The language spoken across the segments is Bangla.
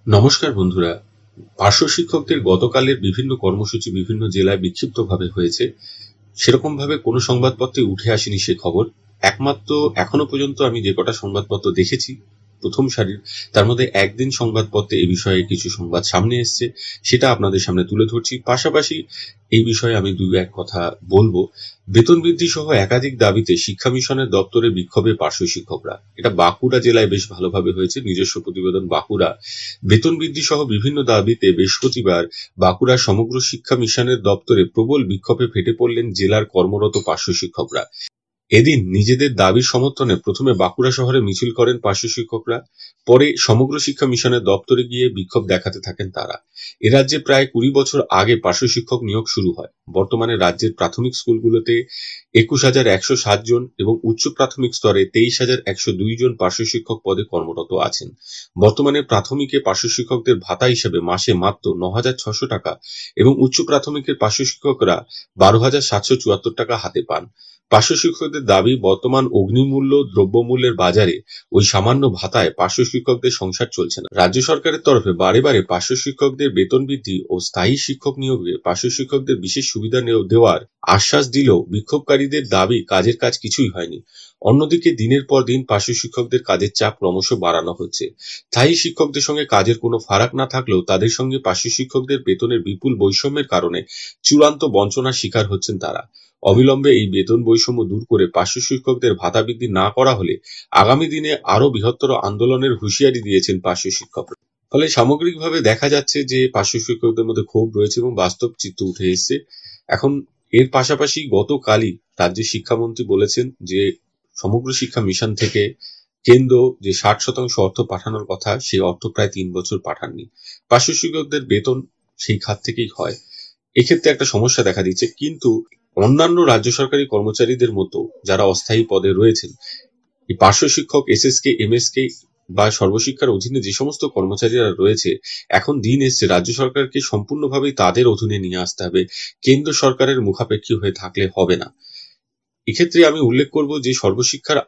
নমস্কার বন্ধুরা। পার্শ্ব শিক্ষকদের গতকালের বিভিন্ন কর্মসূচি বিভিন্ন জেলায় বিক্ষিপ্তভাবে হয়েছে। সেরকমভাবে কোনো সংবাদপত্রে উঠে আসেনি সে খবর। একমাত্র এখনো পর্যন্ত আমি যে কটা সংবাদপত্র দেখেছি প্রথম সারির, তার মধ্যে একদিন সংবাদপত্রে এই বিষয়ে কিছু সংবাদ সামনে এসছে, সেটা আপনাদের সামনে তুলে ধরছি। পাশাপাশি এই বিষয়ে আমি দু এক কথা বলবো। বেতন বৃদ্ধি সহ একাধিক দাবিতে শিক্ষা মিশনের দপ্তরে বিক্ষোভে পার্শ্ব শিক্ষকরা। এটা বাঁকুড়া জেলায় বেশ ভালোভাবে হয়েছে, নিজস্ব প্রতিবেদন বাঁকুড়া। বেতন বৃদ্ধি সহ বিভিন্ন দাবিতে বৃহস্পতিবার বাঁকুড়া সমগ্র শিক্ষা মিশনের দপ্তরে প্রবল বিক্ষোভে ফেটে পড়লেন জেলার কর্মরত পার্শ্ব শিক্ষকরা। এদিন নিজেদের দাবির সমর্থনে প্রথমে বাঁকুড়া শহরে মিছিল করেন পার্শ্ব শিক্ষকরা। পরে সমগ্র শিক্ষা মিশনের দপ্তরে গিয়ে বিক্ষোভ দেখাতে থাকেন তারা। এ রাজ্যে প্রায় ২০ বছর আগে পার্শ্ব শিক্ষক নিয়োগ শুরু হয়। বর্তমানে রাজ্যের প্রাথমিক স্কুলগুলোতে ২১,১৬০ জন এবং উচ্চ প্রাথমিক স্তরে ২৩,১০২ জন পার্শ্ব শিক্ষক পদে কর্মরত আছেন। বর্তমানে প্রাথমিকে পার্শ্ব শিক্ষকদের ভাতা হিসেবে মাসে মাত্র ৯,৬০০ টাকা এবং উচ্চ প্রাথমিকের পার্শ্ব শিক্ষকরা ১২,৭৭৪ টাকা হাতে পান। পার্শ্ব শিক্ষকদের দাবি, বর্তমান অগ্নিমূল্য দ্রব্যমূল্যের বাজারে ওই সামান্য ভাতায় পার্শ্ব শিক্ষকদের সংসার চলছে না। রাজ্য সরকারের তরফে বারে বারে পার্শ্ব শিক্ষকদের বেতন বৃদ্ধি ও স্থায়ী শিক্ষক নিয়োগে পার্শ্ব শিক্ষকদের বিশেষ সুবিধা দেওয়ার আশ্বাস দিলেও বিক্ষোভকারীদের দাবি কাজের কাজ কিছুই হয়নি। অন্যদিকে দিনের পর দিন পার্শ্ব শিক্ষকদের কাজের চাপ ক্রমশ বাড়ানো হচ্ছে। স্থায়ী শিক্ষকদের সঙ্গে কাজের কোনো ফারাক না থাকলেও তাদের সঙ্গে পার্শ্ব শিক্ষকদের বেতনের বিপুল বৈষম্যের কারণে চূড়ান্ত বঞ্চনার শিকার হচ্ছেন তারা। অবিলম্বে এই বেতন বৈষম্য দূর করে পার্শ্ব শিক্ষকদের ভাতা বৃদ্ধি না করা হলে আগামী দিনে আরো বৃহত্তর আন্দোলনের হুঁশিয়ারি দিয়েছেন পার্শ্ব শিক্ষকরা। ফলে সামগ্রিকভাবে দেখা যাচ্ছে যে পার্শ্ব শিক্ষকদের মধ্যে ক্ষোভ রয়েছে এবং বাস্তব চিত্র উঠে এসছে। এখন এর পাশাপাশি গতকালই রাজ্যের শিক্ষামন্ত্রী বলেছেন যে সমগ্র শিক্ষা মিশন থেকে কেন্দ্র যে ৬০% অর্থ পাঠানোর কথা, সেই অর্থ প্রায় ৩ বছর পাঠাননি। পার্শ্ব শিক্ষকদের বেতন সেই খাত থেকেই হয়। এক্ষেত্রে একটা সমস্যা দেখা দিচ্ছে, কিন্তু অন্যান্য রাজ্য সরকারি কর্মচারীদের মতো যারা অস্থায়ী পদে রয়েছেন, এই পার্শ্ব শিক্ষক, এসএসকে, এমএসকে বা সর্বশিক্ষার অধীনে যে সমস্ত কর্মচারীরা রয়েছে, এখন দিন এসছে রাজ্য সরকারকে সম্পূর্ণভাবেই তাদের অধীনে নিয়ে আসতে হবে। কেন্দ্র সরকারের মুখাপেক্ষী হয়ে থাকলে হবে না। এক্ষেত্রে আমি উল্লেখ করব যে সর্বশিক্ষার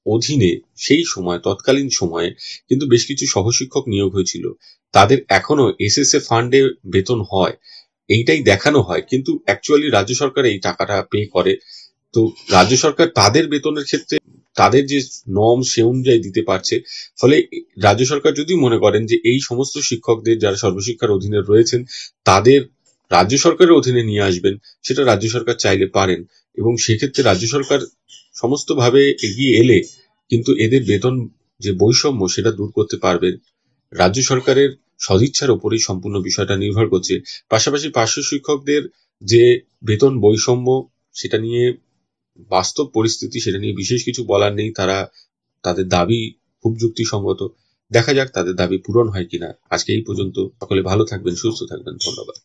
অধীনে সেই সময় তৎকালীন সময়ে কিন্তু বেশ কিছু সহশিক্ষক নিয়োগ হয়েছিল। তাদের এখনো এসএসএ ফান্ডে বেতন হয়, এইটাই দেখানো হয়, কিন্তু অ্যাকচুয়ালি রাজ্য সরকার এই টাকাটা পে করে। তো রাজ্য সরকার তাদের বেতনের ক্ষেত্রে তাদের যে নর্ম সে অনুযায়ী দিতে পারছে। ফলে রাজ্য সরকার যদি মনে করেন যে এই সমস্ত শিক্ষকদের যারা সর্বশিক্ষার অধীনে রয়েছেন তাদের রাজ্য সরকারের অধীনে নিয়ে আসবেন, সেটা রাজ্য সরকার চাইলে পারেন। এবং সেক্ষেত্রে রাজ্য সরকার সমস্তভাবে এগিয়ে এলে কিন্তু এদের বেতন যে বৈষম্য সেটা দূর করতে পারবে। রাজ্য সরকারের সদিচ্ছার উপরেই সম্পূর্ণ বিষয়টা নির্ভর করছে। পাশাপাশি পার্শ্ব শিক্ষকদের যে বেতন বৈষম্য, সেটা নিয়ে বাস্তব পরিস্থিতি, সেটা নিয়ে বিশেষ কিছু বলার নেই। তাদের দাবি খুব যুক্তিসঙ্গত। দেখা যাক তাদের দাবি পূরণ হয় কিনা। আজকে এই পর্যন্ত। সকলে ভালো থাকবেন, সুস্থ থাকবেন। ধন্যবাদ।